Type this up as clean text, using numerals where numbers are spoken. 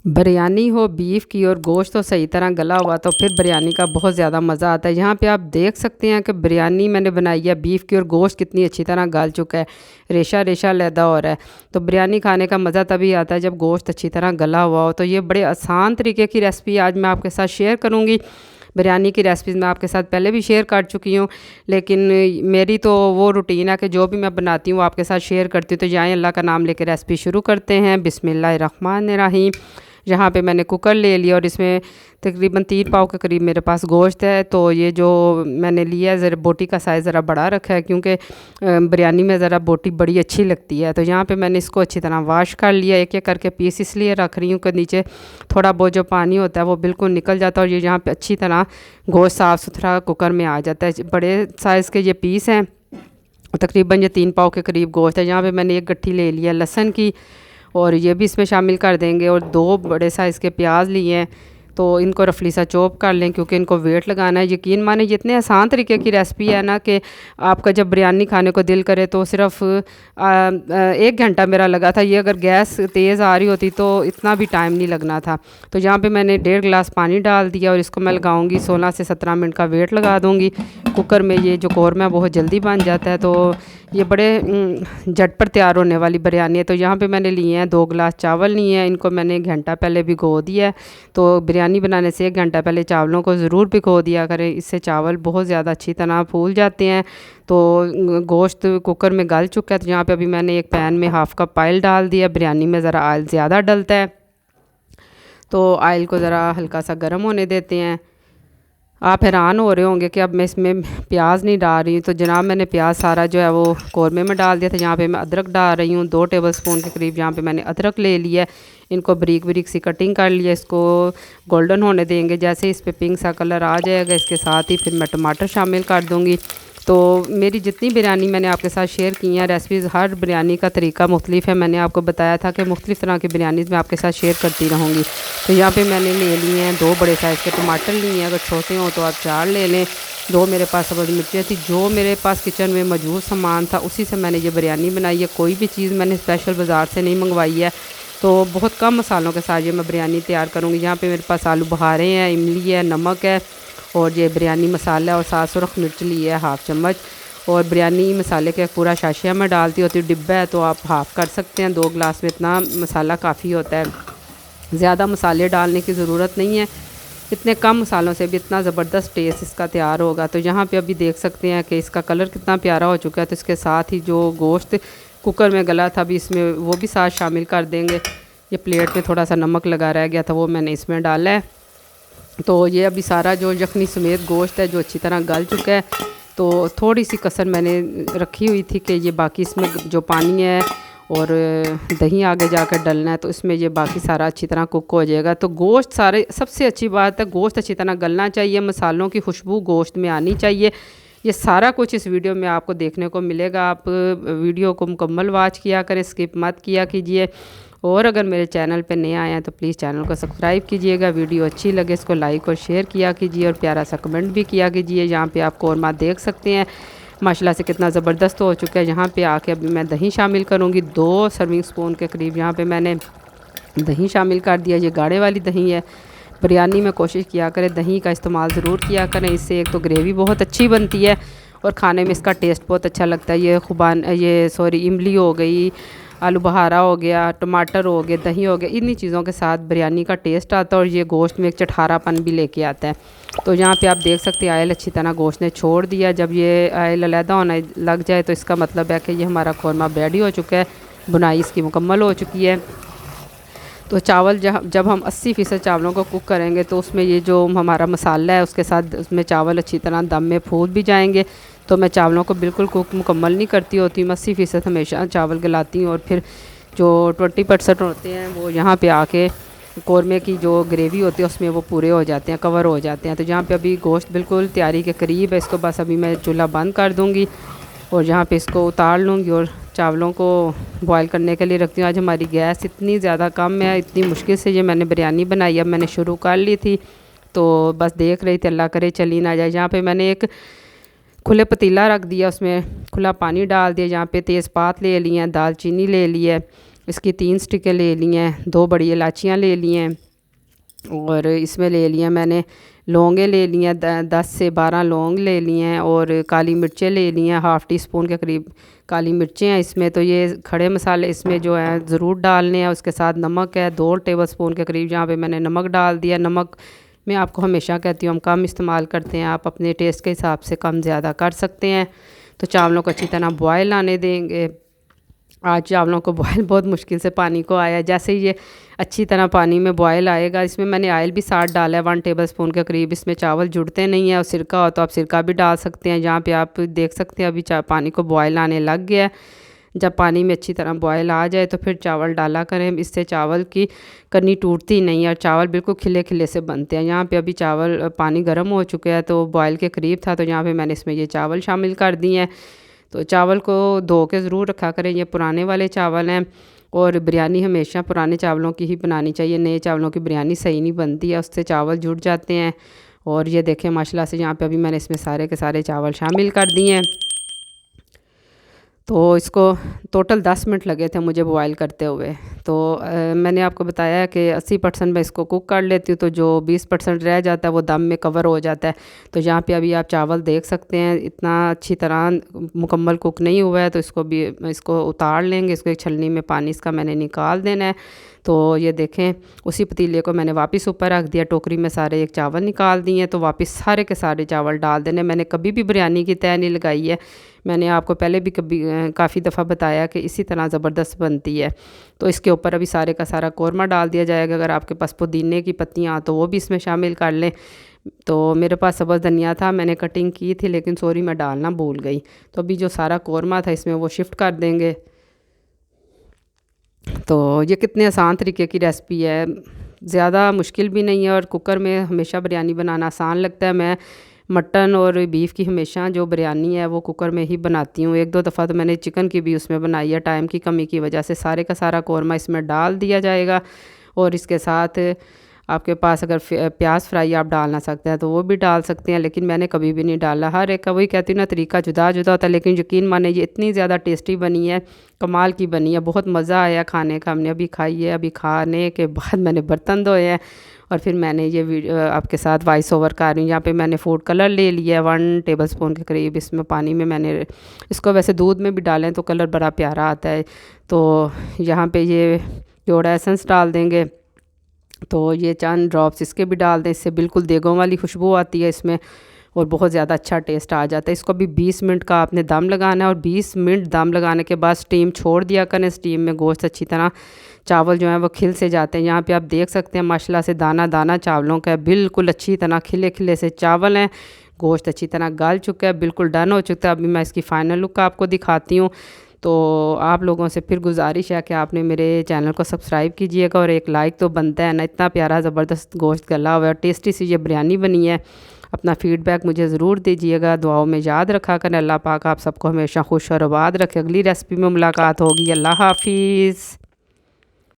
बिरयानी हो बीफ की और गोश्त तो सही तरह गला हुआ तो फिर बिरयानी का बहुत ज़्यादा मज़ा आता है। यहाँ पे आप देख सकते हैं कि बिरयानी मैंने बनाई है बीफ की और गोश्त कितनी अच्छी तरह गल चुका है, रेशा रेशा लैदा हो रहा है। तो बिरयानी खाने का मज़ा तभी आता है जब गोश्त अच्छी तरह गला हुआ हो। तो ये बड़े आसान तरीके की रेसिपी आज मैं आपके साथ शेयर करूँगी। बिरयानी की रेसिपीज़ मैं आपके साथ पहले भी शेयर कर चुकी हूँ, लेकिन मेरी तो वो रूटीन है कि जो भी मैं बनाती हूँ आपके साथ शेयर करती हूँ। तो जाएँ अल्लाह का नाम लेकर रेसिपी शुरू करते हैं। बिस्मिल्लाहिर्रहमानिर्रहीम। यहाँ पे मैंने कुकर ले लिया और इसमें तकरीबन 3 पाव के करीब मेरे पास गोश्त है। तो ये जो मैंने लिया है ज़रा बोटी का साइज़ ज़रा बड़ा रखा है, क्योंकि बिरयानी में ज़रा बोटी बड़ी अच्छी लगती है। तो यहाँ पे मैंने इसको अच्छी तरह वाश कर लिया, एक एक करके पीस इसलिए रख रही हूँ कि नीचे थोड़ा बहुत जो पानी होता है वो बिल्कुल निकल जाता है और ये यहाँ पर अच्छी तरह गोश्त साफ़ सुथरा कुकर में आ जाता है। बड़े साइज़ के ये पीस हैं, तकरीबन ये 3 पाव के करीब गोश्त है। यहाँ पे मैंने एक गट्ठी ले लिया लहसुन की और ये भी इसमें शामिल कर देंगे, और 2 बड़े साइज़ के प्याज लिए हैं। तो इनको रफली सा चॉप कर लें, क्योंकि इनको वेट लगाना है। यकीन माने ये इतने आसान तरीके की रेसिपी है ना कि आपका जब बिरयानी खाने को दिल करे तो सिर्फ 1 घंटा मेरा लगा था। ये अगर गैस तेज़ आ रही होती तो इतना भी टाइम नहीं लगना था। तो यहाँ पे मैंने 1.5 गिलास पानी डाल दिया और इसको मैं लगाऊंगी 16 से 17 मिनट का वेट लगा दूंगी कुकर में। ये जो कौरमा है बहुत जल्दी बन जाता है, तो ये बड़े झटपट तैयार होने वाली बिरयानी है। तो यहाँ पे मैंने लिए हैं 2 गिलास चावल लिए हैं, इनको मैंने 1 घंटा पहले भिगो दिया है। तो बिरयानी बनाने से 1 घंटा पहले चावलों को ज़रूर भिगो दिया करें, इससे चावल बहुत ज़्यादा अच्छी तरह फूल जाते हैं। तो गोश्त कुकर में गल चुका है। तो यहाँ पे अभी मैंने एक पैन में हाफ़ कप ऑयल डाल दिया। बिरयानी में ज़रा ऑयल ज़्यादा डलता है, तो ऑयल को ज़रा हल्का सा गर्म होने देते हैं। आप हैरान हो रहे होंगे कि अब मैं इसमें प्याज नहीं डाल रही हूँ। तो जनाब मैंने प्याज सारा जो है वो कौरमे में डाल दिया था। यहाँ पे मैं अदरक डाल रही हूँ 2 टेबलस्पून के करीब। यहाँ पे मैंने अदरक ले लिया, इनको बारीक बारीक सी कटिंग कर लिया। इसको गोल्डन होने देंगे, जैसे इस पर पिंक सा कलर आ जाएगा इसके साथ ही फिर मैं टमाटर शामिल कर दूँगी। तो मेरी जितनी बिरयानी मैंने आपके साथ शेयर की हैं रेसिपीज़, हर बिरयानी का तरीका मुख्तलिफ है। मैंने आपको बताया था कि मुख्तलिफ़ तरह की बिरयानीज़ मैं आपके साथ शेयर करती रहूँगी। तो यहाँ पे मैंने ले लिए हैं 2 बड़े साइज़ के टमाटर लिए हैं, अगर छोटे हों तो आप 4 ले लें। 2 मेरे पास सब्ज़ मिर्चें थी, जो मेरे पास किचन में मौजूद सामान था उसी से मैंने ये बिरयानी बनाई है। कोई भी चीज़ मैंने स्पेशल बाज़ार से नहीं मंगवाई है। तो बहुत कम मसालों के साथ ये मैं बिरयानी तैयार करूँगी। यहाँ पर मेरे पास आलू बुखारे हैं, इमली है, नमक है और ये बिरयानी मसाला और 7 सुरख मिर्च ली है हाफ़ चम्मच। और बिरयानी मसाले का पूरा शाशिया मैं डालती होती हूँ, डिब्बा है तो आप हाफ़ कर सकते हैं। 2 गिलास में इतना मसाला काफ़ी होता है, ज़्यादा मसाले डालने की ज़रूरत नहीं है। इतने कम मसालों से भी इतना ज़बरदस्त टेस्ट इसका तैयार होगा। तो यहाँ पे अभी देख सकते हैं कि इसका कलर कितना प्यारा हो चुका है। तो इसके साथ ही जो गोश्त कुकर में गला था अभी इसमें वो भी साथ शामिल कर देंगे। ये प्लेट में थोड़ा सा नमक लगा रह गया था, वो मैंने इसमें डाला है। तो ये अभी सारा जो यखनी समेत गोश्त है जो अच्छी तरह गल चुका है। तो थोड़ी सी कसर मैंने रखी हुई थी कि ये बाकी इसमें जो पानी है और दही आगे जाकर डलना है, तो इसमें ये बाकी सारा अच्छी तरह कुक हो जाएगा। तो गोश्त सारे, सबसे अच्छी बात है गोश्त अच्छी तरह गलना चाहिए, मसालों की खुशबू गोश्त में आनी चाहिए। ये सारा कुछ इस वीडियो में आपको देखने को मिलेगा। आप वीडियो को मुकम्मल वॉच किया करें, स्किप मत किया कीजिए। और अगर मेरे चैनल पे नए आए हैं तो प्लीज़ चैनल को सब्सक्राइब कीजिएगा। वीडियो अच्छी लगे इसको लाइक और शेयर किया कीजिए और प्यारा सा कमेंट भी किया कीजिए। यहाँ पे आप कौरमा देख सकते हैं माशाल्लाह से कितना ज़बरदस्त हो चुका है। यहाँ पे आके अभी मैं दही शामिल करूँगी 2 सर्विंग स्पून के करीब। यहाँ पे मैंने दही शामिल कर दिया, ये गाढ़े वाली दही है। बिरयानी में कोशिश किया करें दही का इस्तेमाल ज़रूर किया करें, इससे एक तो ग्रेवी बहुत अच्छी बनती है और खाने में इसका टेस्ट बहुत अच्छा लगता है। ये इमली हो गई, आलू बहारा हो गया, टमाटर हो गए, दही हो गया, इन्हीं चीज़ों के साथ बिरयानी का टेस्ट आता है और ये गोश्त में एक चटखारापन भी लेके आता है। तो यहाँ पे आप देख सकते हैं ऑयल अच्छी तरह गोश्त ने छोड़ दिया। जब ये ऑयल अलहदा होने लग जाए तो इसका मतलब है कि ये हमारा कौरमा रेडी हो चुका है, बुनाई इसकी मुकम्मल हो चुकी है। तो चावल जब हम 80% चावलों को कुक करेंगे तो उसमें ये जो हमारा मसाला है उसके साथ उसमें चावल अच्छी तरह दम में फूल भी जाएंगे। तो मैं चावलों को बिल्कुल कुक मुकम्मल नहीं करती होती, मैं 80% हमेशा चावल गलाती हूँ और फिर जो 20% होते हैं वो यहाँ पे आके कौरमे की जो ग्रेवी होती है उसमें वो पूरे हो जाते हैं, कवर हो जाते हैं। तो यहाँ पे अभी गोश्त बिल्कुल तैयारी के करीब है, इसको बस अभी मैं चूल्हा बंद कर दूँगी और यहाँ पे इसको उतार लूँगी और चावलों को बॉयल करने के लिए रखती हूँ। आज हमारी गैस इतनी ज़्यादा कम है, इतनी मुश्किल से ये मैंने बिरयानी बनाई। अब मैंने शुरू कर ली थी तो बस देख रही थी, अल्लाह करे चली ना जाए। यहाँ पे मैंने एक खुले पतीला रख दिया, उसमें खुला पानी डाल दिया। यहाँ पे तेज़पात ले ली है, दालचीनी ले ली है, इसकी 3 स्टिकें ले ली हैं, 2 बड़ी इलायचियाँ ले ली हैं और इसमें ले लिया मैंने लौंगे ले लिए हैं, 10 से 12 लौंग ले लिए हैं और काली मिर्चें ले ली हैं, हाफ़ टी स्पून के करीब काली मिर्चें हैं इसमें। तो ये खड़े मसाले इसमें जो हैं ज़रूर डालने हैं। उसके साथ नमक है 2 टेबल स्पून के करीब, जहाँ पे मैंने नमक डाल दिया। नमक मैं आपको हमेशा कहती हूँ हम कम इस्तेमाल करते हैं, आप अपने टेस्ट के हिसाब से कम ज़्यादा कर सकते हैं। तो चावलों को अच्छी तरह बॉयल आने देंगे। आज चावलों को बॉयल बहुत मुश्किल से पानी को आया। जैसे ही ये अच्छी तरह पानी में बॉयल आएगा, इसमें मैंने ऑयल भी साथ डाला है 1 टेबल स्पून के करीब। इसमें चावल जुड़ते नहीं है और सिरका हो तो आप सिरका भी डाल सकते हैं। जहाँ पे आप देख सकते हैं अभी पानी को बॉयल आने लग गया है। जब पानी में अच्छी तरह बॉयल आ जाए तो फिर चावल डाला करें, इससे चावल की कनी टूटती नहीं है और चावल बिल्कुल खिले खिले से बनते हैं। यहाँ पे अभी चावल पानी गर्म हो चुका है तो बॉयल के करीब था, तो यहाँ पे मैंने इसमें ये चावल शामिल कर दिए हैं। तो चावल को धो के ज़रूर रखा करें, ये पुराने वाले चावल हैं और बिरयानी हमेशा पुराने चावलों की ही बनानी चाहिए। नए चावलों की बिरयानी सही नहीं बनती है, उससे चावल जुड़ जाते हैं। और ये देखें माशाल्लाह से यहाँ पे अभी मैंने इसमें सारे के सारे चावल शामिल कर दिए हैं। तो इसको टोटल 10 मिनट लगे थे मुझे बॉयल करते हुए। तो मैंने आपको बताया कि 80% मैं इसको कुक कर लेती हूँ, तो जो 20% रह जाता है वो दम में कवर हो जाता है। तो यहाँ पे अभी आप चावल देख सकते हैं इतना अच्छी तरह मुकम्मल कुक नहीं हुआ है, तो इसको उतार लेंगे। इसको एक छलनी में पानी इसका मैंने निकाल देना है। तो ये देखें उसी पतीले को मैंने वापस ऊपर रख दिया, टोकरी में सारे एक चावल निकाल दिए, तो वापस सारे के सारे चावल डाल देने। मैंने कभी भी बिरयानी की तय नहीं लगाई है, मैंने आपको पहले भी काफ़ी दफ़ा बताया कि इसी तरह ज़बरदस्त बनती है। तो इसके ऊपर अभी सारे का सारा कौरमा डाल दिया जाएगा। अगर आपके पास पुदीने की पत्तियाँ तो वो भी इसमें शामिल कर लें। तो मेरे पास सब्ज़ धनिया था, मैंने कटिंग की थी लेकिन सॉरी मैं डालना भूल गई। तो अभी जो सारा कौरमा था इसमें वो शिफ्ट कर देंगे। तो ये कितने आसान तरीके की रेसिपी है, ज़्यादा मुश्किल भी नहीं है और कुकर में हमेशा बिरयानी बनाना आसान लगता है। मैं मटन और बीफ की हमेशा जो बिरयानी है वो कुकर में ही बनाती हूँ। 1-2 दफ़ा तो मैंने चिकन की भी उसमें बनाई है, टाइम की कमी की वजह से। सारे का सारा कौरमा इसमें डाल दिया जाएगा और इसके साथ आपके पास अगर प्याज फ्राई आप डालना सकते हैं तो वो भी डाल सकते हैं, लेकिन मैंने कभी भी नहीं डाला। हर एक का वही कहती हूँ ना तरीका जुदा जुदा होता है, लेकिन यकीन माने ये इतनी ज़्यादा टेस्टी बनी है, कमाल की बनी है। बहुत मज़ा आया खाने का, हमने अभी खाई है। अभी खाने के बाद मैंने बर्तन धोए हैं और फिर मैंने ये वीडियो आपके साथ वॉइस ओवर कर रही हूँ। यहाँ पे मैंने फूड कलर ले लिया है 1 टेबल स्पून के करीब। इसमें पानी में मैंने इसको वैसे दूध में भी डालें तो कलर बड़ा प्यारा आता है। तो यहाँ पे ये केवड़ा एसेंस डाल देंगे, तो ये चंद ड्रॉप्स इसके भी डाल दें, इससे बिल्कुल देगों वाली खुशबू आती है इसमें और बहुत ज़्यादा अच्छा टेस्ट आ जाता है। इसको भी 20 मिनट का आपने दम लगाना है और 20 मिनट दम लगाने के बाद स्टीम छोड़ दिया करें। स्टीम में गोश्त अच्छी तरह चावल जो है वो खिल से जाते हैं। यहाँ पे आप देख सकते हैं माशाल्लाह से दाना दाना चावलों का है, बिल्कुल अच्छी तरह खिले खिले से चावल हैं। गोश्त अच्छी तरह गल चुका है, बिल्कुल डन हो चुका है। अभी मैं इसकी फ़ाइनल लुक आपको दिखाती हूँ। तो आप लोगों से फिर गुजारिश है कि आपने मेरे चैनल को सब्सक्राइब कीजिएगा और एक लाइक तो बनता है ना। इतना प्यारा ज़बरदस्त गोश्त गला हुआ है, टेस्टी सी ये बिरयानी बनी है। अपना फ़ीडबैक मुझे ज़रूर दीजिएगा, दुआओं में याद रखा करें। अल्लाह पाक आप सबको हमेशा खुश और आबाद रखे। अगली रेसिपी में मुलाकात होगी। अल्लाह हाफिज़।